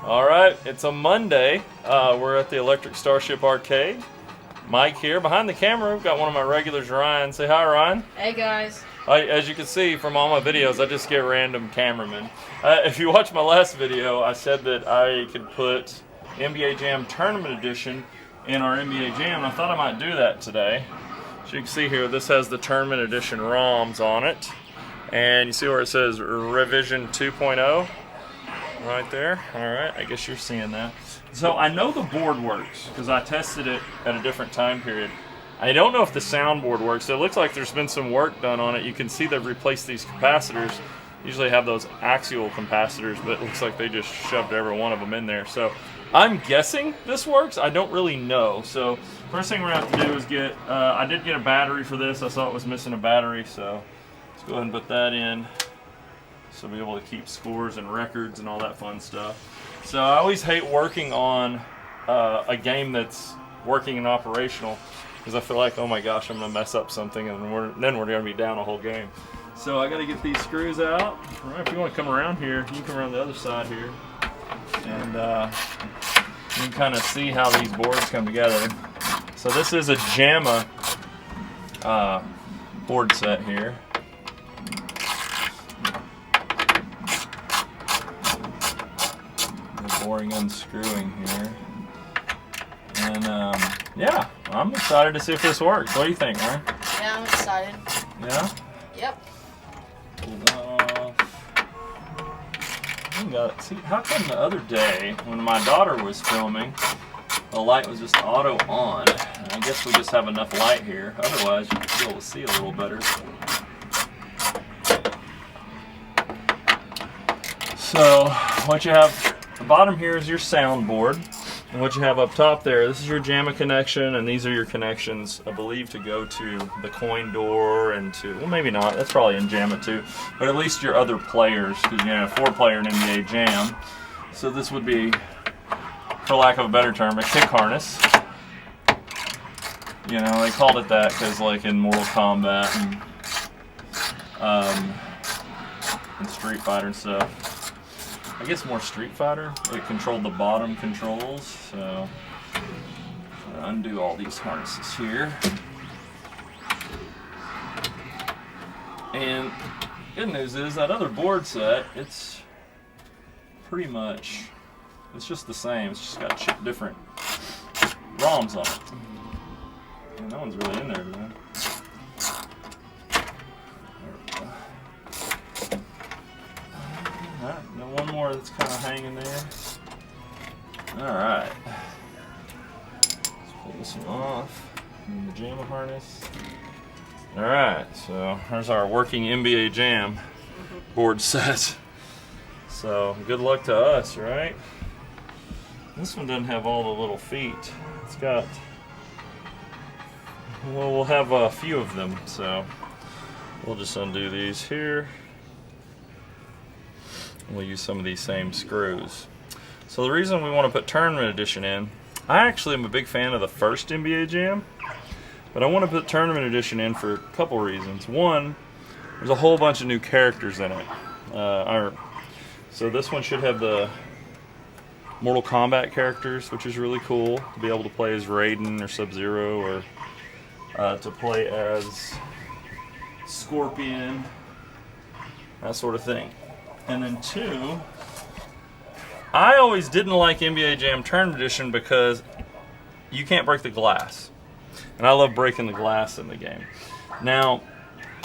All right, it's a Monday. We're at the Electric Starship Arcade. Mike here. Behind the camera, we've got one of my regulars, Ryan. Say hi, Ryan. Hey, guys. As you can see from all my videos, I just get random cameramen. If you watch my last video, I said that I could put NBA Jam Tournament Edition in our NBA Jam. I thought I might do that today. As you can see here, this has the Tournament Edition ROMs on it. And you see where it says Revision 2.0 right there. All right, I guess you're seeing that. So I know the board works because I tested it at a different time period. I don't know if the soundboard works. It looks like there's been some work done on it. You can see they've replaced these capacitors. Usually have those axial capacitors, but it looks like they just shoved every one of them in there. So I'm guessing this works. I don't really know. So first thing we're gonna have to do is get, I did get a battery for this. I saw it was missing a battery, so let's go ahead and put that in. So we'll be able to keep scores and records and all that fun stuff. So I always hate working on a game that's working and operational because I feel like, oh my gosh, I'm gonna mess up something and then we're gonna be down a whole game. So I gotta get these screws out. Right, if you want to come around here, you can come around the other side here. And you can kind of see how these boards come together. So this is a JAMA board set here. Boring unscrewing here. And yeah, I'm excited to see if this works. What do you think, Ryan? Yeah, I'm excited. Yeah? Yep. Pull that off. See, how come the other day when my daughter was filming, the light was just auto on? And I guess we just have enough light here. Otherwise, you'd be able to see a little better. So, what you have. The bottom here is your soundboard, and what you have up top there, this is your JAMA connection, and these are your connections, I believe, to go to the coin door and to, well, maybe not, that's probably in JAMA too, but at least your other players, because you have 4-player in NBA Jam. So this would be, for lack of a better term, a kick harness. You know, they called it that because, like, in Mortal Kombat and Street Fighter and stuff. I guess more Street Fighter. It controlled the bottom controls, so undo all these harnesses here. And good news is that other board set, it's pretty much, it's just the same. It's just got different ROMs on it. And no one's really in there today. Alright, now one more that's kind of hanging there. Alright. Let's pull this one off. And the JAMA harness. Alright, so there's our working NBA Jam board set. So good luck to us, right? This one doesn't have all the little feet. It's got, well, we'll have a few of them, so we'll just undo these here. We'll use some of these same screws. So the reason we want to put Tournament Edition in, I actually am a big fan of the first NBA Jam, but I want to put Tournament Edition in for a couple reasons. One, there's a whole bunch of new characters in it. So this one should have the Mortal Kombat characters, which is really cool to be able to play as Raiden or Sub-Zero, or to play as Scorpion, that sort of thing. And then two, I always didn't like NBA Jam Tournament Edition because you can't break the glass. And I love breaking the glass in the game. Now,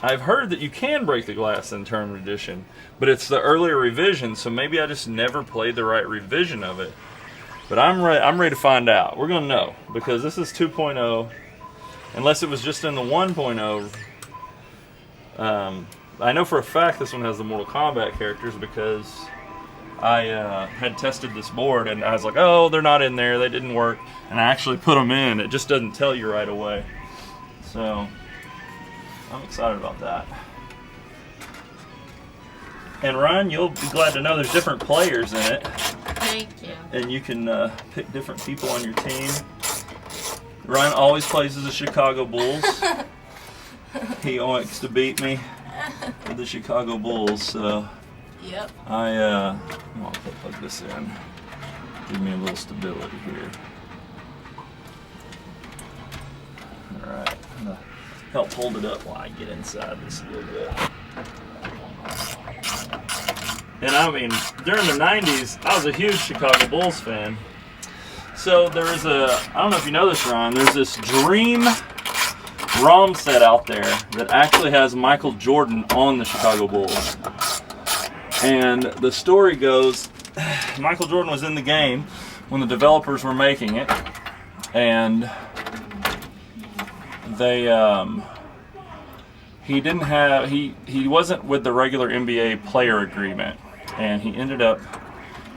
I've heard that you can break the glass in Tournament Edition, but it's the earlier revision, so maybe I just never played the right revision of it. But I'm ready to find out. We're going to know, because this is 2.0. Unless it was just in the 1.0. I know for a fact this one has the Mortal Kombat characters because I had tested this board and I was like, oh, they're not in there, they didn't work. And I actually put them in, it just doesn't tell you right away. So, I'm excited about that. And Ryan, you'll be glad to know there's different players in it. Thank you. And you can pick different people on your team. Ryan always plays as the Chicago Bulls. He likes to beat me with the Chicago Bulls, so Yep. I'll plug this in. Give me a little stability here. Alright, I'm gonna help hold it up while I get inside this a little bit. And I mean, during the 90s, I was a huge Chicago Bulls fan. So there is I don't know if you know this, Ron, there's this Dream ROM set out there that actually has Michael Jordan on the Chicago Bulls. And the story goes, Michael Jordan was in the game when the developers were making it, and they he wasn't with the regular NBA player agreement, and he ended up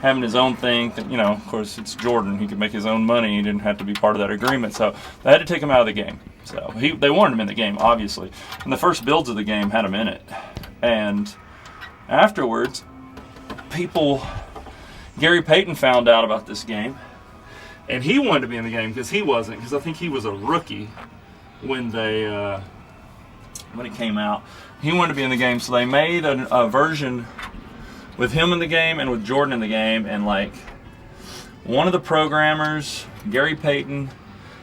having his own thing. You know, of course, it's Jordan. He could make his own money. He didn't have to be part of that agreement, so they had to take him out of the game. So they wanted him in the game, obviously. And the first builds of the game had him in it, and afterwards, Gary Payton found out about this game, and he wanted to be in the game because he wasn't, because I think he was a rookie when it came out. He wanted to be in the game, so they made a version with him in the game and with Jordan in the game, and like one of the programmers, Gary Payton,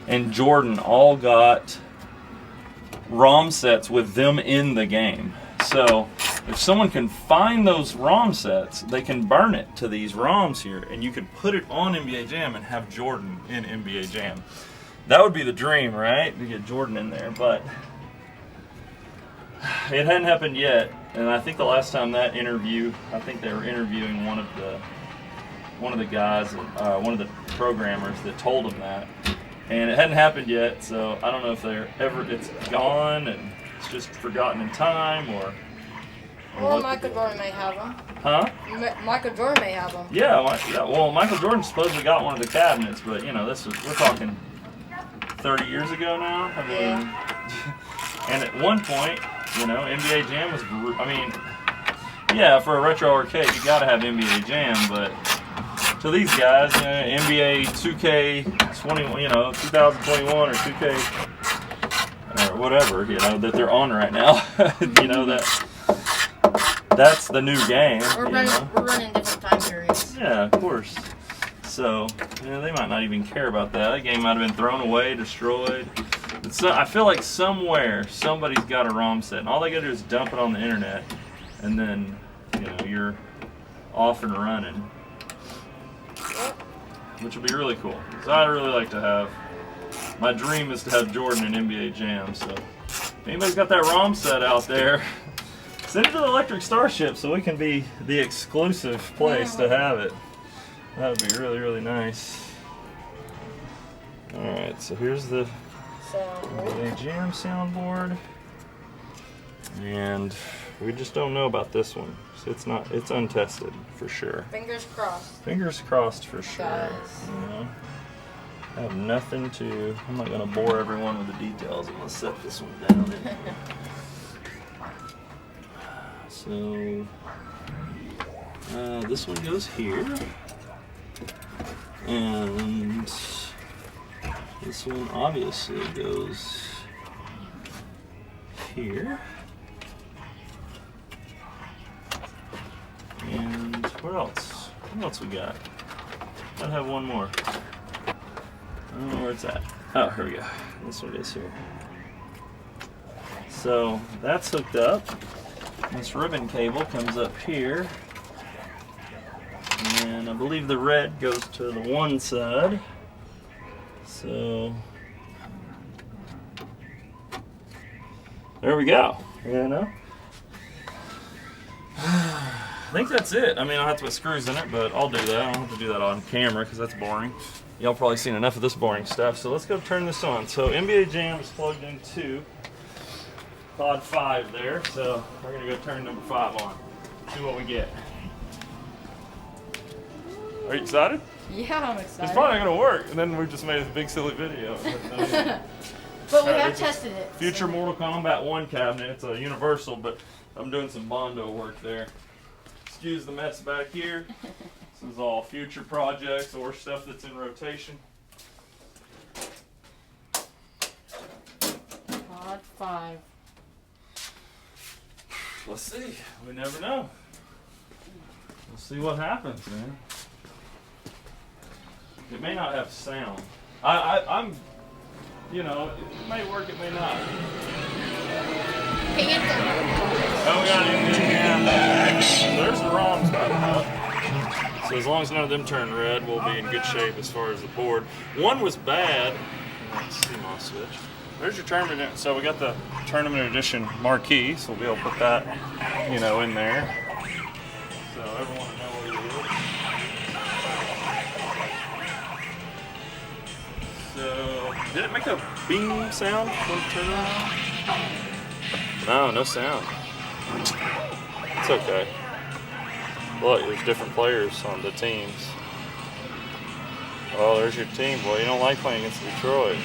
and Jordan all got ROM sets with them in the game. So if someone can find those ROM sets, they can burn it to these ROMs here, and you could put it on NBA Jam and have Jordan in NBA Jam. That would be the dream, right? To get Jordan in there, but it hadn't happened yet. And I think the last time that interview, I think they were interviewing one of the guys, one of the programmers that told them that, and it hadn't happened yet. So I don't know if it's gone and it's just forgotten in time, or Michael Jordan may have them. Huh? Michael Jordan may have them. Yeah, well, Michael Jordan supposedly got one of the cabinets, but you know, we're talking 30 years ago now. I mean, and at one point, you know, NBA Jam was, yeah, for a retro arcade, you got to have NBA Jam, but to these guys, NBA 2K21, 2021 or 2K or whatever, that they're on right now, that's the new game. We're running different time periods. Yeah, of course. So, they might not even care about that. That game might have been thrown away, destroyed. I feel like somewhere, somebody's got a ROM set, and all they got to do is dump it on the internet, and then, you're off and running. Which would be really cool. So I'd really like to have, my dream is to have Jordan in NBA Jam, so if anybody's got that ROM set out there, send it to the Electric Starship so we can be the exclusive place to have it. That would be really, really nice. Alright, so here's the NBA Jam soundboard. And we just don't know about this one. So it's untested for sure. Fingers crossed. Fingers crossed for sure. Guys. I have nothing I'm not going to bore everyone with the details. I'm going to set this one down. So, this one goes here. And this one obviously goes here. And what else? What else we got? Gotta have one more. I don't know where it's at. Oh, here we go. This one goes here. So that's hooked up. This ribbon cable comes up here. And I believe the red goes to the one side. So there we go. I think that's it. I mean, I'll have to put screws in it, but I'll do that. I don't have to do that on camera because that's boring. Y'all probably seen enough of this boring stuff. So let's go turn this on. So NBA Jam is plugged into pod 5 there. So we're going to go turn number 5 on. See what we get. Are you excited? Yeah, I'm excited. It's probably not going to work. And then we just made this big silly video. But we have tested it. Future Mortal Kombat 1 cabinet. It's a universal, but I'm doing some Bondo work there. Excuse the mess back here. This is all future projects or stuff that's in rotation. Pod 5. Let's see. We never know. We'll see what happens, man. It may not have sound. I'm, you know, it may work, it may not. Ping it down. Oh, we got it. Yeah. So there's the ROMs button up. So as long as none of them turn red, we'll be in good shape as far as the board. One was bad. Let's see my switch. There's your tournament. So we got the tournament edition marquee, so we'll be able to put that, you know, in there. So everyone will know what it is. So did it make a bing sound when it turned on? No, no sound. It's okay. Look, there's different players on the teams. Oh, there's your team, boy. You don't like playing against Detroit.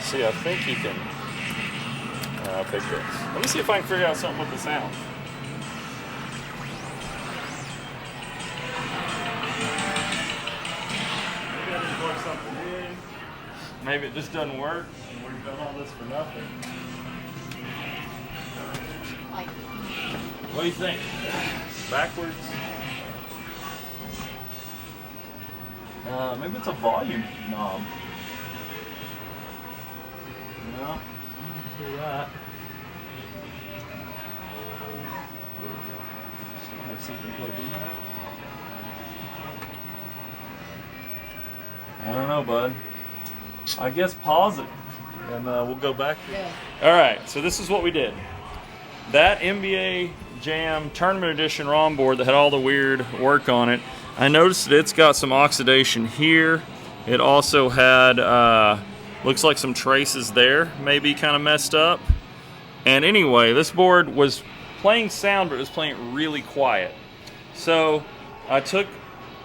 See, I think you can. I'll pick this. Let me see if I can figure out something with the sound. Maybe I just plug something in. Maybe it just doesn't work, and we've done all this for nothing. Like, What do you think? Backwards? Maybe it's a volume knob. No, I don't see that. Still have something plugged in there. I don't know, bud. I guess pause it, and we'll go back. yeah. All right, so this is what we did. That NBA Jam Tournament Edition ROM board that had all the weird work on it, I noticed that it's got some oxidation here. It also had, looks like some traces there, maybe kind of messed up. And anyway, this board was playing sound, but it was playing really quiet. So I took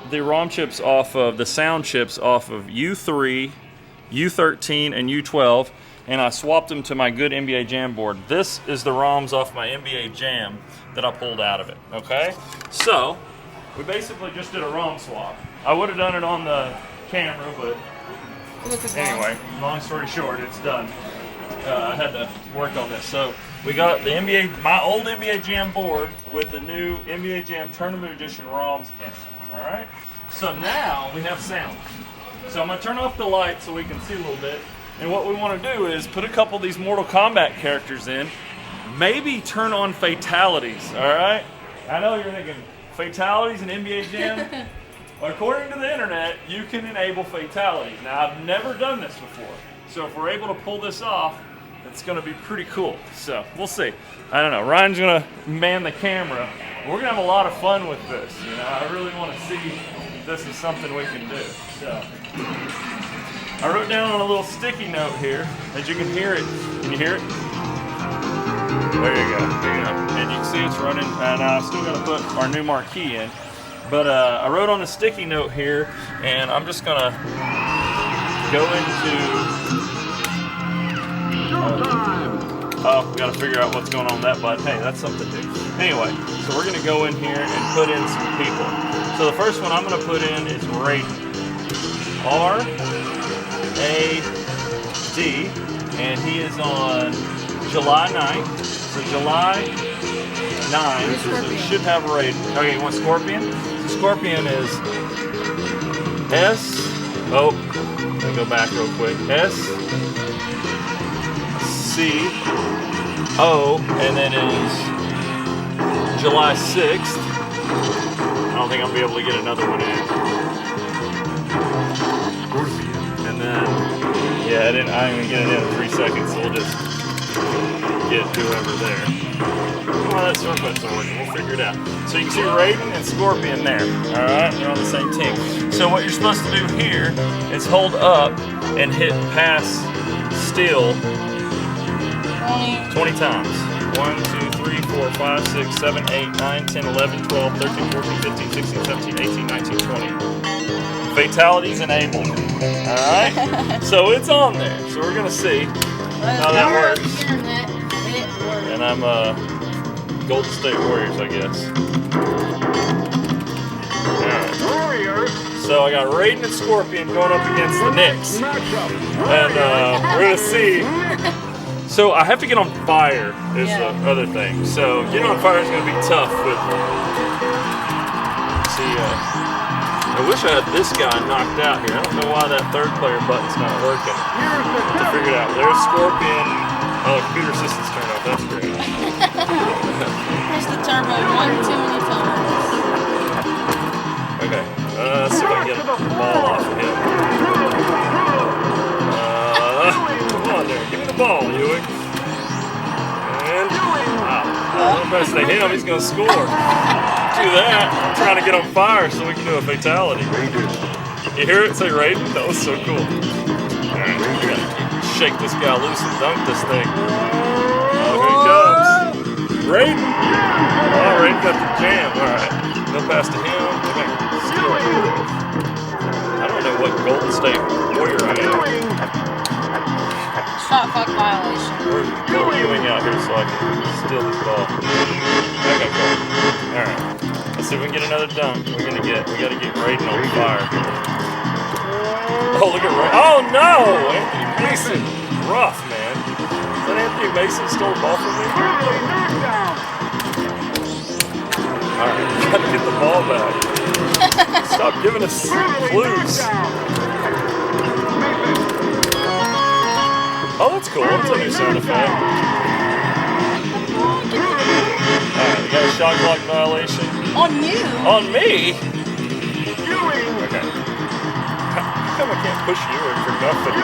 the ROM chips off of, the sound chips off of U3, U13, and U12, and I swapped them to my good NBA Jam board. This is the ROMs off my NBA Jam that I pulled out of it, okay? So, we basically just did a ROM swap. I would have done it on the camera, but anyway, long story short, it's done. I had to work on this. So, we got the my old NBA Jam board with the new NBA Jam Tournament Edition ROMs in it, all right? So now we have sound. So I'm gonna turn off the light so we can see a little bit. And what we want to do is put a couple of these Mortal Kombat characters in. Maybe turn on Fatalities, all right? I know you're thinking, Fatalities in NBA Jam? Well, according to the internet, you can enable Fatalities. Now, I've never done this before. So if we're able to pull this off, it's going to be pretty cool. So we'll see. I don't know. Ryan's going to man the camera. We're going to have a lot of fun with this. You know, I really want to see if this is something we can do. So I wrote down on a little sticky note here, as you can hear it. Can you hear it? There you go. There you go. And you can see it's running. And I still got to put our new marquee in. But I wrote on a sticky note here, and I'm just going to go into... oh, we got to figure out what's going on with that button. Hey, that's something new. Anyway, so we're going to go in here and put in some people. So the first one I'm going to put in is Raiden. R-A-D, and he is on July 9th. So July 9th, so we should have Raiden. Okay, you want Scorpion? So Scorpion is S, oh, let me go back real quick. S-C-O, and then it is July 6th. I don't think I'll be able to get another one in. And then, yeah, I ain't gonna get it in 3 seconds, so we'll just get whoever there. Well, that circuit's working, we'll figure it out. So you can see Raiden and Scorpion there, alright? They're on the same team. So what you're supposed to do here is hold up and hit pass still 20 times. 1, 2, 3, 4, 5, 6, 7, 8, 9, 10, 11, 12, 13, 14, 15, 16, 17, 18, 19, 20. Fatalities enabled. Alright? So it's on there. So we're going to see how that works. And I'm Golden State Warriors, I guess. Alright. So I got Raiden and Scorpion going up against the Knicks. And we're going to see. So I have to get on fire is the other thing. So getting on fire is going to be tough with. See, I wish I had this guy knocked out here. I don't know why that third player button's not working. To figure it out. There's Scorpion. Oh, computer assistant's turned off. That's great. Press the turbo one too many times. Okay. Let's see if I can get a ball off of him. Come on there. Give me the ball, Ewing. And wow. I'm going to stay him. He's going to score. Do that. I'm trying to get on fire so we can do a fatality. You hear it? Say Raiden? That was so cool. Alright, we gotta shake this guy loose and dunk this thing. Oh, here he comes. Raiden! Oh, Raiden got the jam. Alright. No pass to him. I don't know what Golden State Warrior I am. Shot clock violation. We're Ewing out here so I can steal this ball. Okay, cool. Alright. Let's see if we can get another dunk. We gotta get Raiden on fire. Oh, look at Raiden. Oh no! Anthony Mason. Rough, man. Is that Anthony Mason stole the ball from me? Alright, we gotta get the ball back. Stop giving us clues. Oh, that's cool. That's a new sound effect. Alright, we got a shot clock violation. On you? On me? Okay. How come I can't push you in for nothing?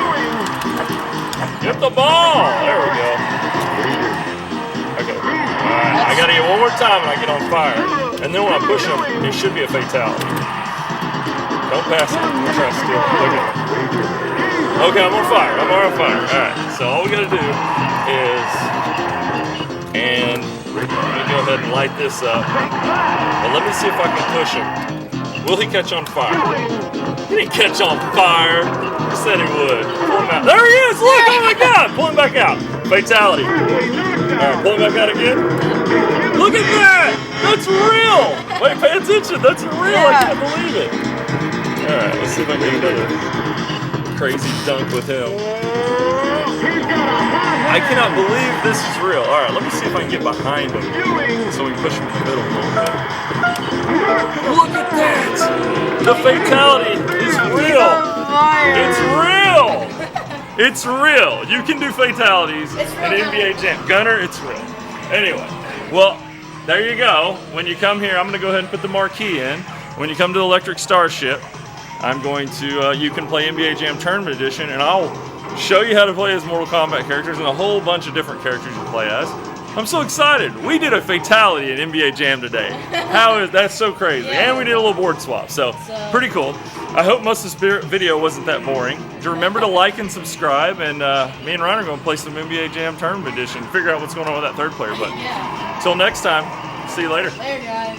Get the ball! There we go. Okay. Alright, I gotta get one more time and I get on fire. And then when I push him, it should be a fatality. Don't pass it. I'm trying to steal it. Okay, I'm on fire. I'm on fire. Alright, so all we gotta do is... And... Let me go ahead and light this up. Well, let me see if I can push him. Will he catch on fire? He didn't catch on fire. He said he would. Pull him out. There he is! Look! Oh my god! Pull him back out. Fatality. Alright, pull him back out again. Look at that! That's real! Wait, pay attention. That's real. I can't believe it. Alright, let's see if I can get another crazy dunk with him. I cannot believe this is real. Alright, let me see if I can get behind him so we can push him in the middle a little bit. Look at that! The fatality is real! It's real! It's real! You can do fatalities in NBA Jam. Gunner, it's real. Anyway, well, there you go. When you come here, I'm going to go ahead and put the marquee in. When you come to the Electric Starship, I'm going to, you can play NBA Jam Tournament Edition, and I'll show you how to play as Mortal Kombat characters and a whole bunch of different characters you play as. I'm so excited. We did a fatality in NBA Jam today. That's so crazy. Yeah. And we did a little board swap, so pretty cool. I hope most of this video wasn't that boring. Remember to like and subscribe, and me and Ryan are going to play some NBA Jam Tournament Edition, figure out what's going on with that third player button. Yeah. Till next time, see you later. Later, guys.